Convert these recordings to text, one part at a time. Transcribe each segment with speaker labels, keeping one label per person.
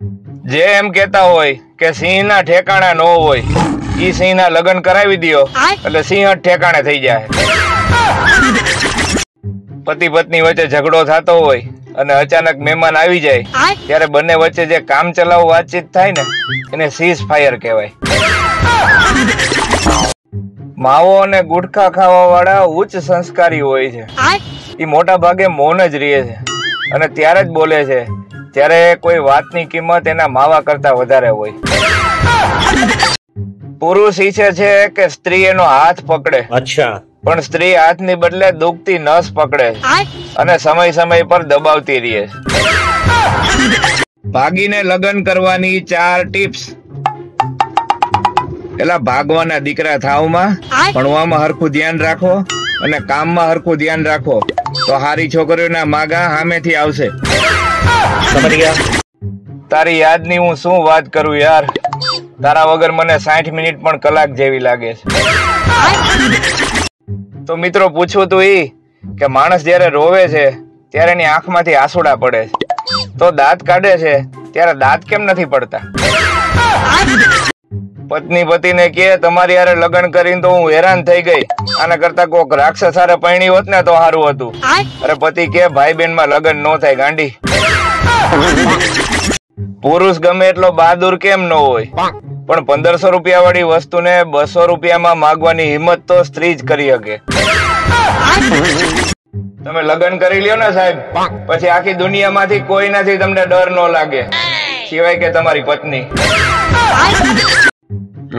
Speaker 1: જે એમ કેતા હોય કે સિંહના ઠેકાણા ન હોય, ઈ સિંહના લગ્ન કરાવી દ્યો એટલે સિંહ જ ઠેકાણે થઈ જાય. પતિ પત્ની વચ્ચે ઝઘડો થતો હોય અને અચાનક મહેમાન આવી જાય ત્યારે બંને વચ્ચે જે કામ ચલાવ વાતચીત થાય ને એને સીઝ ફાયર કહેવાય. માવો અને ગુટખા ખાવા વાળા ઉચ્ચ સંસ્કારી હોય છે. એ મોટા ભાગે મૌન જ રહે છે અને ત્યારે જ બોલે છે ત્યારે કોઈ વાતની કિંમત એના માવા કરતા વધારે હોય. પુરુષ ઈચ્છે છે કે સ્ત્રી એનો હાથ પકડે, પણ સ્ત્રી હાથની બદલે દુખતી નસ પકડે અને સમય સમય પર દબાવતી રહે. ભાગીને લગ્ન કરવાની 4 ટિપ્સ. પેલા ભાગવાના દીકરા થાવમાં, ભણવામાં હરખું ધ્યાન રાખો અને કામમાં હરખું ધ્યાન રાખો તો હારી છોકરીઓના માગા સામેથી આવશે. તારી યાદની હું શું વાત કરું યાર, તારા વગર મને 60 મિનિટ પણ કલાક જેવી લાગે છે. તો મિત્રો પૂછવું તું ઈ કે માણસ જયારે રોવે છે ત્યારે એની આંખમાંથી આંસુડા પડે છે, તો દાંત કાઢે છે ત્યારે દાંત કેમ નથી પડતા? પત્ની પતિને કે તમારી હારે લગ્ન કરીને તો હું હેરાન થઈ ગઈ, આના કરતા કોક રાક્ષસ હારે પરણી હોત ને તો સારું હતું. અરે પતિ કે ભાઈ બેન માં લગ્ન નો થાય ગાંડી. પુરુષ ગમે એટલો બહાદુર કેમ ન હોય, પણ 1500 રૂપિયા વાળી વસ્તુને 200 રૂપિયામાં માગવાની હિંમત તો સ્ત્રી જ કરી શકે. તમે લગ્ન કરી લ્યો ને સાહેબ, પછી આખી દુનિયામાંથી કોઈનાથી તમને ડર ન લાગે સિવાય કે તમારી પત્ની.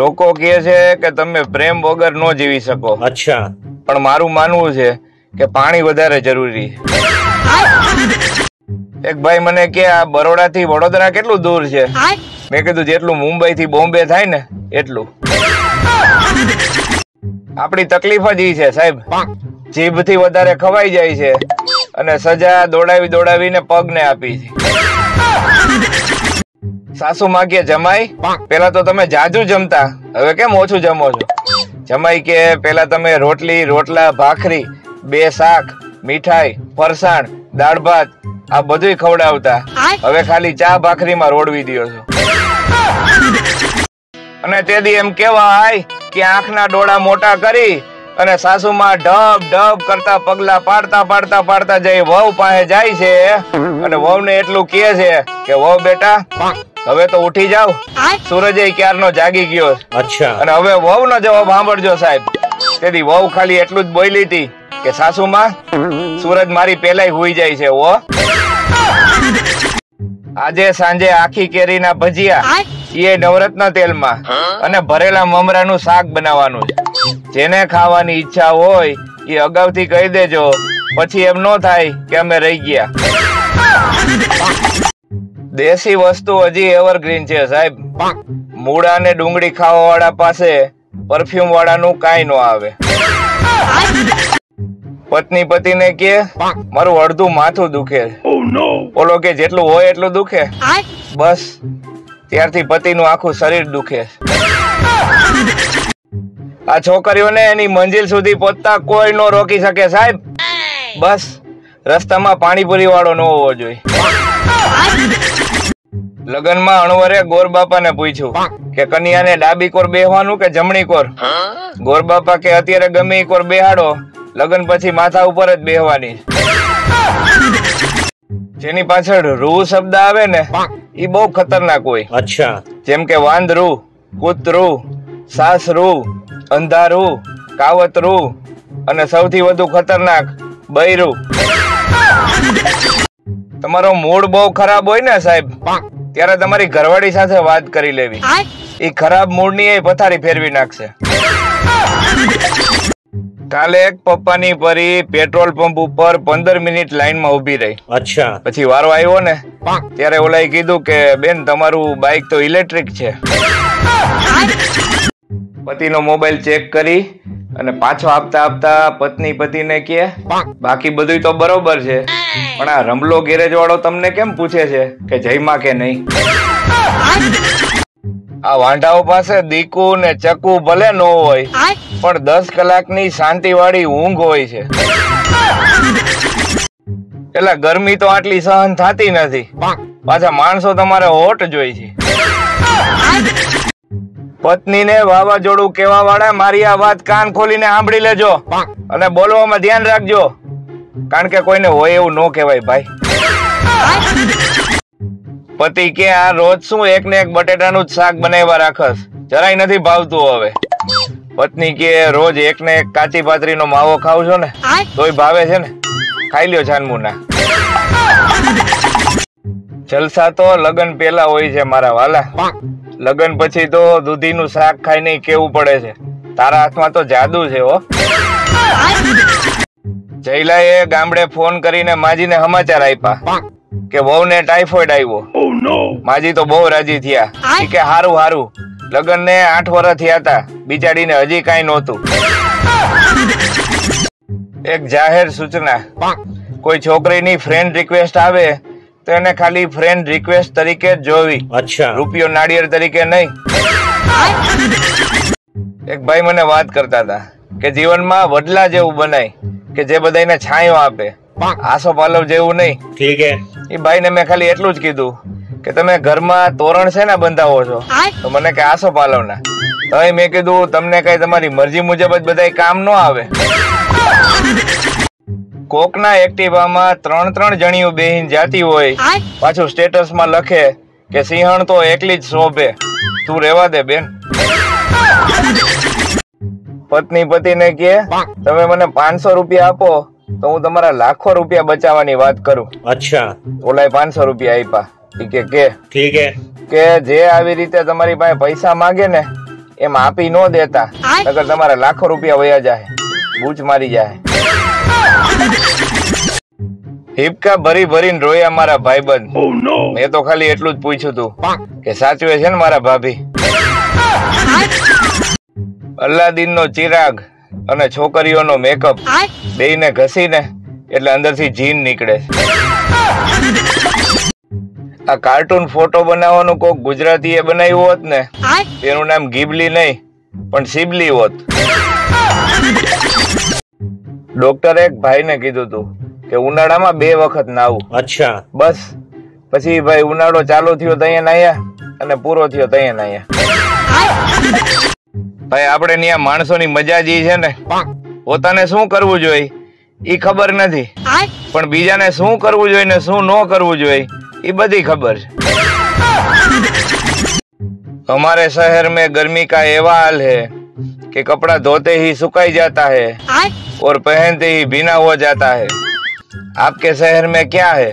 Speaker 1: લોકો કહે છે કે તમે પ્રેમ વગર ન જીવી શકો, પણ મારું માનવું છે કે પાણી વધારે જરૂરી છે. એક ભાઈ મને કે આ બરોડા થી વડોદરા કેટલું દૂર છે? મેં કીધું જેટલું મુંબઈ થી બોમ્બે થાય ને એટલું. આપણી તકલીફ જ ઈ છે સાહેબ, જીભ થી વધારે ખવાઈ જાય છે અને સજા દોડાવી દોડાવીને પગને આપી છે. સાસુ માં કે જમાઈ પેલા તો તમે જાજુ જમતા, હવે કેમ ઓછું જમો છો? જમાઈ કે પેલા તમે રોટલી રોટલા ભાખરી 2 શાક મીઠાઈ ફરસાણ દાળ ભાત આ બધું ખવડાવતા, હવે ખાલી ચા ભાખરીમાં રોડવી દો છો. અને તેથી એમ કેવાય કે આંખના ડોળા મોટા કરી અને સાસુમાં ઢબ ઢબ કરતા પગલા પાડતા પાડતા પાડતા જઈ વહુ પાસે જાય છે અને વહુને એટલું કહે છે કે વહુ બેટા હવે તો ઉઠી જાવ, સૂરજ ક્યારનો જાગી ગયો. અને હવે વહુ નો જવાબ સાંભળજો સાહેબ. તેથી વહુ ખાલી એટલું જ બોલી હતી કે સાસુમાં સૂરજ મારી પેલાય હુઈ જાય છે. આજે સાંજે આખી કેરીના ભજીયા એ નવરત્ન તેલમાં અને ભરેલા મમરાનું શાક બનાવવાનું છે. જેને ખાવાની ઈચ્છા હોય એ અગાઉથી કહી દેજો, પછી એમ ન થાય કે અમે રહી ગયા. દેશી વસ્તુ હજી એવરગ્રીન છે સાહેબ. મૂળા ને ડુંગળી ખાવા વાળા પાસે પરફ્યુમ વાળાનું કાંઈ ન આવે. પત્ની પતિને કે મારું અડધું માથું દુખે, ઓલો કે જેટલું હોય એટલું દુખે. બસ ત્યારથી પતિનું આખું શરીર દુખે. આ છોકરીઓને એની મંજિલ સુધી પહોંચતા કોઈ નો રોકી શકે સાહેબ. બસ રસ્તામાં પાણીપુરી વાળો ન હોવો જોઈએ. લગ્નમાં અણવરે ગોરબાપાને પૂછ્યું કે કન્યાને ડાબી કોર બેહવાનું કે જમણી કોર? ગોરબાપા કે અત્યારે ગમે ઈ કોર બેહાડો, લગ્ન પછી માથા ઉપર જ બેહવાની. જેની પાછળ રૂ શબ્દ આવે ને ઈ બહુ ખતરનાક હોય. જેમ કે વાંદરું, કૂતરું, સાસરું, અંધારું, કાવતરું અને સૌથી વધુ ખતરનાક બૈરું. તમારો મૂડ બહુ ખરાબ હોય ને સાહેબ, ત્યારે તમારી ઘરવાળી સાથે વાત કરી લેવી. એ ખરાબ મૂડ ની પથારી ફેરવી નાખશે. કાલે એક પપ્પાની પરી પેટ્રોલ પંપ ઉપર 15 મિનિટ લાઈનમાં ઉભી રહી. પછી વારો આવ્યો ને ત્યારે ઓલાએ કીધું કે બેન તમારું બાઇક તો ઇલેક્ટ્રિક છે. પતિનો મોબાઈલ ચેક કરી અને પાછો આપતા આપતા પત્ની પતિને કહે બાકી બધું તો બરોબર છે, પણ આ રમલો ગેરેજ વાળો તમને કેમ પૂછે છે કે જયમાં કે નહીં? આ વાંઢાઓ પાસે દીકુ ને ચકુ ભલે ન હોય, પણ 10 કલાકની શાંતિ વાળી ઊંઘ હોય છે. એટલે ગરમી તો આટલી સહન થતી નથી, પાછા માણસો તમારે હોટ જોઈ છે. પત્નીને વાવાઝોડું કેવા વાળા મારી આ વાત કાન ખોલીને સાંભળી લેજો અને બોલવામાં ધ્યાન રાખજો, કારણ કે કોઈને હોય એવું ન કહેવાય ભાઈ. પતિ કે આ રોજ શું એક ને એક બટેટાનું જ શાક બનાવવા રાખસ, જરાય નથી ભાવતું. હવે પત્ની કે રોજ એક ને એક કાચી પાતરીનો માવો ખાવ છો ને તોય ભાવે છે ને, ખાઈ લ્યો છાનમુના. જલસા તો લગન પેલા હોય છે મારા વાલા, લગન પછી તો દૂધીનું શાક ખાઈને કેવું પડે છે. તારા હાથમાં તો જાદુ છે હો. જયલાએ ગામડે ફોન કરીને માજીને સમાચાર આપ્યા કે વહુને ટાઇફોઇડ આવ્યો. માજી તો બહુ રાજી થયા કે હારું હારું. લગન ને 8 વર્ષ થયા હતા, બિચારીને હજી કઈ નહોતું. એક જાહેર સૂચના, કોઈ છોકરીની ફ્રેન્ડ રિક્વેસ્ટ આવે તો એને ખાલી ફ્રેન્ડ રિક્વેસ્ટ તરીકે જ જોવી, રૂપિયો નાળિયેર તરીકે નહીં. એક ભાઈ મને વાત કરતા હતા કે જીવનમાં વડલા જેવું બનાય કે જે બધાને છાંયો આપે, આસો પાલવ જેવું નહીં. ઠીક હે. એ ભાઈને મેં ખાલી એટલું જ કીધું કે તમે ઘરમાં તોરણ છે ને બંધાવો છો, તો મને કે આસો પાલવના. તો મેં કીધું તમને કઈ તમારી મરજી મુજબ જ બધા કામ ન આવે. કોકના એક્ટિવામાં 3 જણીઓ બેહીન જાતી હોય, પાછું સ્ટેટસમાં લખે કે સિંહણ તો એકલી જ શોભે. તું રેવા દે બેન. પત્ની પતિને કહે તમે મને 500 રૂપિયા આપો તો હું તમારા લાખો રૂપિયા બચાવવાની વાત કરું. અચ્છા. ઓલાય 500 રૂપિયા આપ્યા. કે ઠીક હે કે જે આવી રીતે તમારી પાસે પૈસા માંગે ને એમ આપી ન દેતા, નકર તમારા લાખો રૂપિયા વયા જાય, બૂચ મારી જાય. હિપકા ભરી ભરીને રોયા મારા ભાઈબંધ. મેં તો ખાલી એટલું જ પૂછ્યું તું કે સાચવે છે ને મારા ભાભી. અલ્લાદીનનો ચિરાગ અને છોકરીઓનો મેકઅપ બેયને ઘસીને એટલે અંદરથી જીન નીકળે. આ કાર્ટૂન ફોટો બનાવવાનું કોક ગુજરાતીએ બનાવ્યું હોત ને તેનું નામ ગીબલી નહીં પણ સિબલી હોત. ડોક્ટરે એક ભાઈને કીધું તું કે ઉનાળામાં 2 વખત નાવું. અચ્છા. બસ પછી ભાઈ ઉનાળો ચાલુ થયો તૈયા નાયા અને પૂરો થયો તૈયા નાયા. ભાઈ આપણે ત્યાં માણસોની મજા જે છે ને, પોતાને શું કરવું જોઈએ ઈ ખબર નથી, પણ બીજાને શું કરવું જોઈએ ને શું ન કરવું જોઈએ ये बड़ी खबर। हमारे शहर में गर्मी का एवा हाल है कि कपड़ा धोते ही सुखाई जाता है और पहनते ही भीना हो जाता है। आपके शहर में क्या है?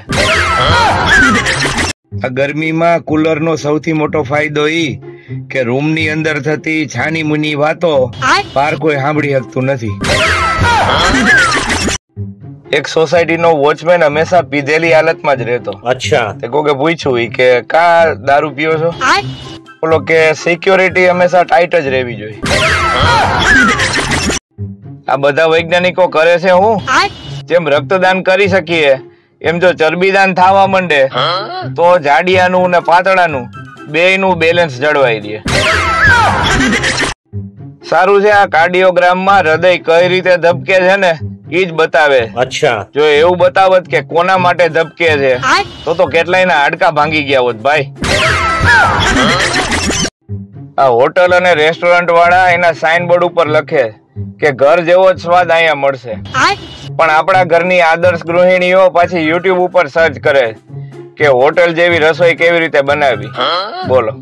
Speaker 1: गर्मी में कूलर नो सौथी मोटो फायदो ई के रूम नी अंदर थती छानी मुनी वातो पार कोई सांभળી શકતું નથી। एक सोसायटी नो वॉचमेन हमेशा पीधेली हालत में ज रहतो। अच्छा ते कोके पूछ्યું કે કા દારૂ પીઓ છો? બોલો કે સિક્યોરિટી હંમેશા ટાઈટ જ રહેવી જોઈએ। આ બધા વૈજ્ઞાનિકો કરે છે હું જેમ રક્તદાન કરી શકીએ એમ જો ચરબીદાન થવા માંડે તો જાડિયાનું ને પાતળાનું બેયનું બેલેન્સ જળવાઈ રહે। સારું છે આ કાર્ડિયોગ્રામ માં હૃદય કઈ રીતે ધબકે છે ને ઈ જ બતાવે। અચ્છા જો એવું બતાવત કે કોના માટે ધબકે છે તો કેટલાયના હાડકા ભાંગી ગયા હોત ભાઈ। આ હોટલ અને રેસ્ટોરન્ટ વાળા એના સાઇન બોર્ડ ઉપર લખે કે ઘર જેવો જ સ્વાદ અહીંયા મળશે, પણ આપણા ઘરની આદર્શ ગૃહિણીઓ પાછી યુટ્યુબ ઉપર સર્ચ કરે કે હોટલ જેવી રસોઈ કેવી રીતે બનાવી। બોલો।